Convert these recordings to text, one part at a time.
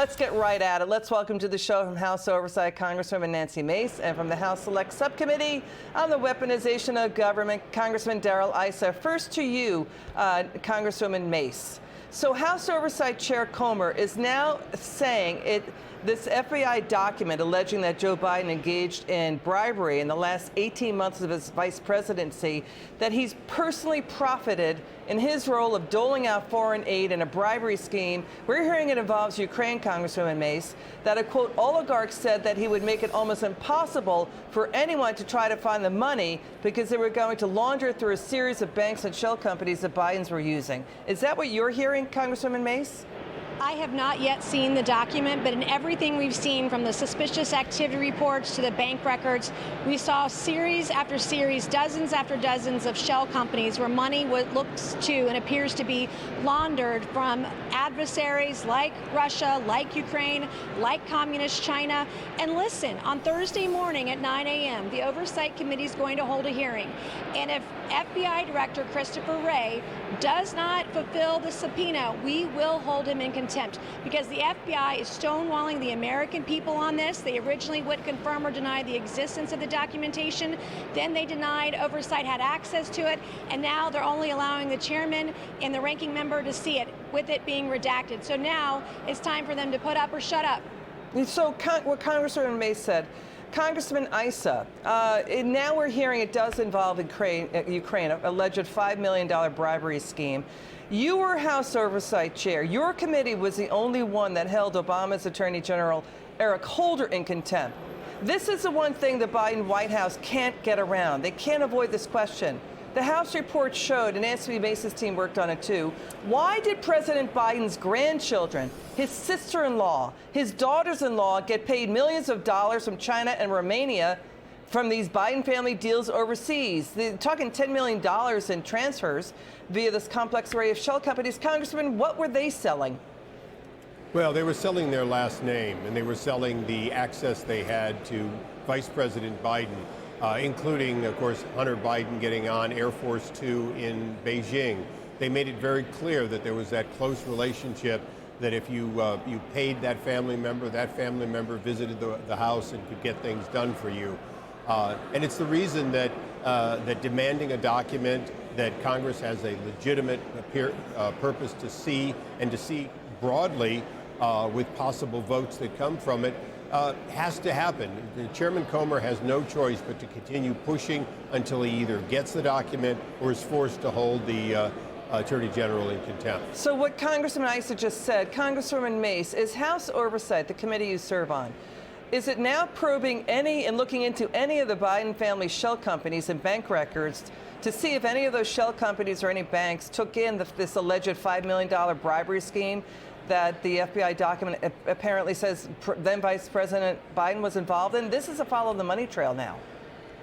let's get right at it. Let's welcome to the show from House Oversight Congresswoman Nancy Mace, and from the House Select Subcommittee on the Weaponization of Government, Congressman Darrell Issa. First to you, Congresswoman Mace. So House Oversight Chair Comer is now saying this FBI document alleging that Joe Biden engaged in bribery in the last 18 months of his vice presidency, that he's personally profited in his role of doling out foreign aid in a bribery scheme. We're hearing it involves Ukraine, Congresswoman Mace, that a, quote, oligarch said that he would make it almost impossible for anyone to try to find the money because they were going to launder it through a series of banks and shell companies that Bidens were using. Is that what you're hearing, Congresswoman Mace? I have not yet seen the document, but in everything we've seen, from the suspicious activity reports to the bank records, we saw series after series, dozens after dozens of shell companies where money looks to and appears to be laundered from adversaries like Russia, like Ukraine, like Communist China. And listen, on Thursday morning at 9 a.m., the Oversight Committee is going to hold a hearing. And if FBI Director Christopher Wray does not fulfill the subpoena, we will hold him in contempt, because the FBI is stonewalling the American people on this. They originally would confirm or deny the existence of the documentation. Then they denied oversight had access to it. And now they're only allowing the chairman and the ranking member to see it, with it being redacted. So now it's time for them to put up or shut up. So what Congresswoman Mace said, Congressman Issa, now we're hearing it does involve Ukraine, an alleged $5 million bribery scheme. You were House Oversight Chair. Your committee was the only one that held Obama's Attorney General Eric Holder in contempt. This is the one thing the Biden White House can't get around. They can't avoid this question. The House report showed, and Nancy Mace's team worked on it too, why did President Biden's grandchildren, his sister-in-law, his daughters-in-law get paid millions of dollars from China and Romania from these Biden family deals overseas? They're talking $10 million in transfers via this complex array of shell companies. Congressman, what were they selling? Well, they were selling their last name, and they were selling the access they had to Vice President Biden, including, of course, Hunter Biden getting on Air Force Two in Beijing. They made it very clear that there was that close relationship, that if you paid that family member visited the house and could get things done for you. And it's the reason that demanding a document that Congress has a legitimate purpose to see, and to see broadly with possible votes that come from it, has to happen. Chairman Comer has no choice but to continue pushing until he either gets the document or is forced to hold the Attorney General in contempt. So what Congressman Issa just said, Congresswoman Mace, is House Oversight, the committee you serve on, is it now probing any and looking into any of the Biden family shell companies and bank records to see if any of those shell companies or any banks took in this alleged $5 million bribery scheme that the FBI document apparently says then Vice President Biden was involved in? This is a follow the money trail now.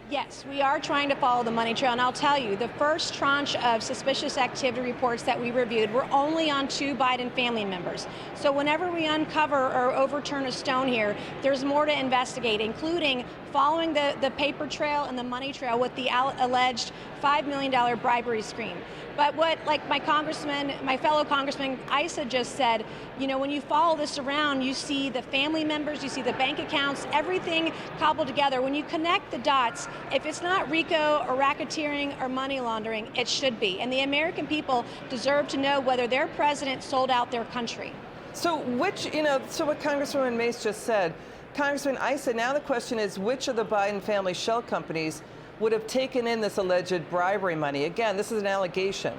Yes, we are trying to follow the money trail, and I'll tell you, the first tranche of suspicious activity reports that we reviewed were only on 2 Biden family members. So whenever we uncover or overturn a stone here, there's more to investigate, including following the paper trail and the money trail with the alleged $5 million bribery scheme. But what, like my fellow Congressman Issa just said, you know, when you follow this around, you see the family members, you see the bank accounts, everything cobbled together. When you connect the dots, if it's not RICO or racketeering or money laundering, it should be. And the American people deserve to know whether their president sold out their country. So so what Congresswoman Mace just said, Congressman Issa, now the question is, which of the Biden family shell companies would have taken in this alleged bribery money? Again, this is an allegation.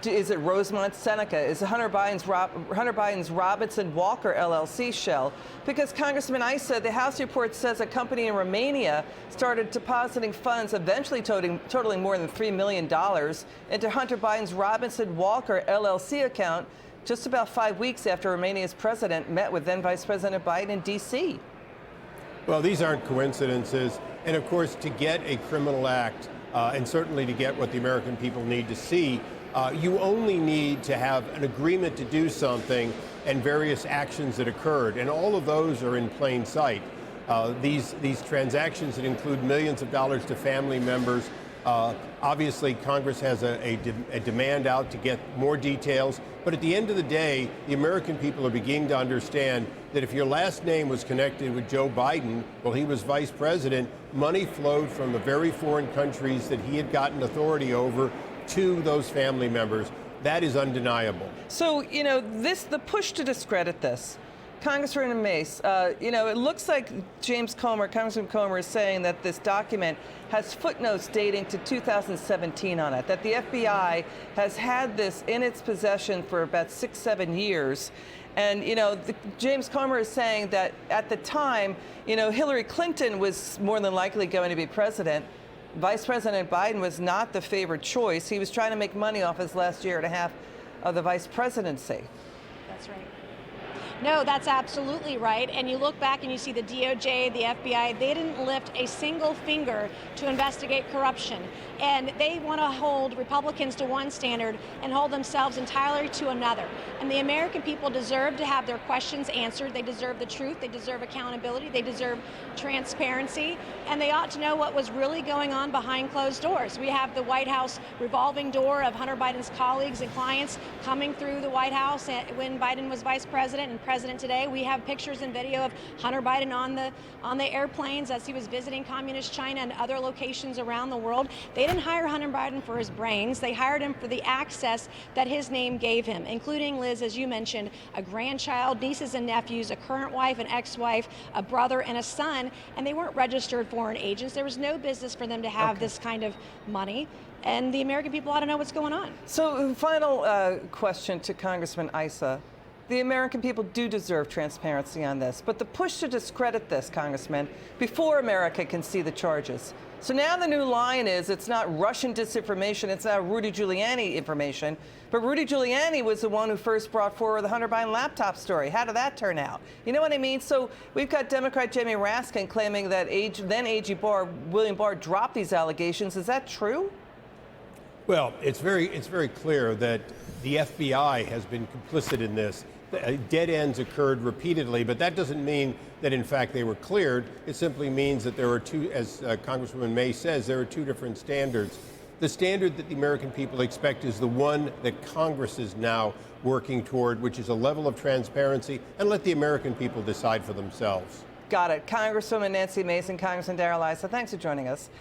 Is it Rosemont Seneca? Is it Hunter Biden's Robinson Walker LLC shell? Because Congressman Issa, the House report says a company in Romania started depositing funds, eventually totaling more than $3 million, into Hunter Biden's Robinson Walker LLC account just about 5 weeks after Romania's president met with then Vice President Biden in D.C. Well, these aren't coincidences. And of course, to get a criminal act, and certainly to get what the American people need to see, you only need to have an agreement to do something and various actions that occurred. And all of those are in plain sight. These transactions that include millions of dollars to family members. Obviously, Congress has a demand out to get more details, But at the end of the day, the American people are beginning to understand that if your last name was connected with Joe Biden while he was vice president, money flowed from the very foreign countries that he had gotten authority over to those family members. That is undeniable. So, the push to discredit this, Congressman Mace, it looks like Congressman Comer is saying that this document has footnotes dating to 2017 on it, that the FBI has had this in its possession for about 6-7 years. And, James Comer is saying that at the time, Hillary Clinton was more than likely going to be president. Vice President Biden was not the favored choice. He was trying to make money off his last year and a half of the vice presidency. That's right. No, that's absolutely right. And you look back and you see the DOJ, the FBI, they didn't lift a single finger to investigate corruption. And they want to hold Republicans to one standard and hold themselves entirely to another. And the American people deserve to have their questions answered. They deserve the truth. They deserve accountability. They deserve transparency. And they ought to know what was really going on behind closed doors. We have the White House revolving door of Hunter Biden's colleagues and clients coming through the White House when Biden was vice president and president today. We have pictures and video of Hunter Biden on the airplanes as he was visiting communist China and other locations around the world. They didn't hire Hunter Biden for his brains. They hired him for the access that his name gave him, including, Liz, as you mentioned, a grandchild, nieces and nephews, a current wife, an ex-wife, a brother, and a son, and they weren't registered foreign agents. There was no business for them to have this kind of money, and the American people ought to know what's going on. So, final question to Congressman Issa. The American people do deserve transparency on this, but the push to discredit this, Congressman, before America can see the charges. So now the new line is it's not Russian disinformation, it's not Rudy Giuliani information, but Rudy Giuliani was the one who first brought forward the Hunter Biden laptop story. How did that turn out? You know what I mean? So we've got Democrat Jamie Raskin claiming that then AG William Barr dropped these allegations. Is that true? Well, it's very clear that the FBI has been complicit in this. Dead ends occurred repeatedly, but that doesn't mean that, in fact, they were cleared. It simply means that there are two, as Congresswoman May says, there are two different standards. The standard that the American people expect is the one that Congress is now working toward, which is a level of transparency, and let the American people decide for themselves. Got it. Congresswoman Nancy Mace and Congressman Darrell Issa, thanks for joining us.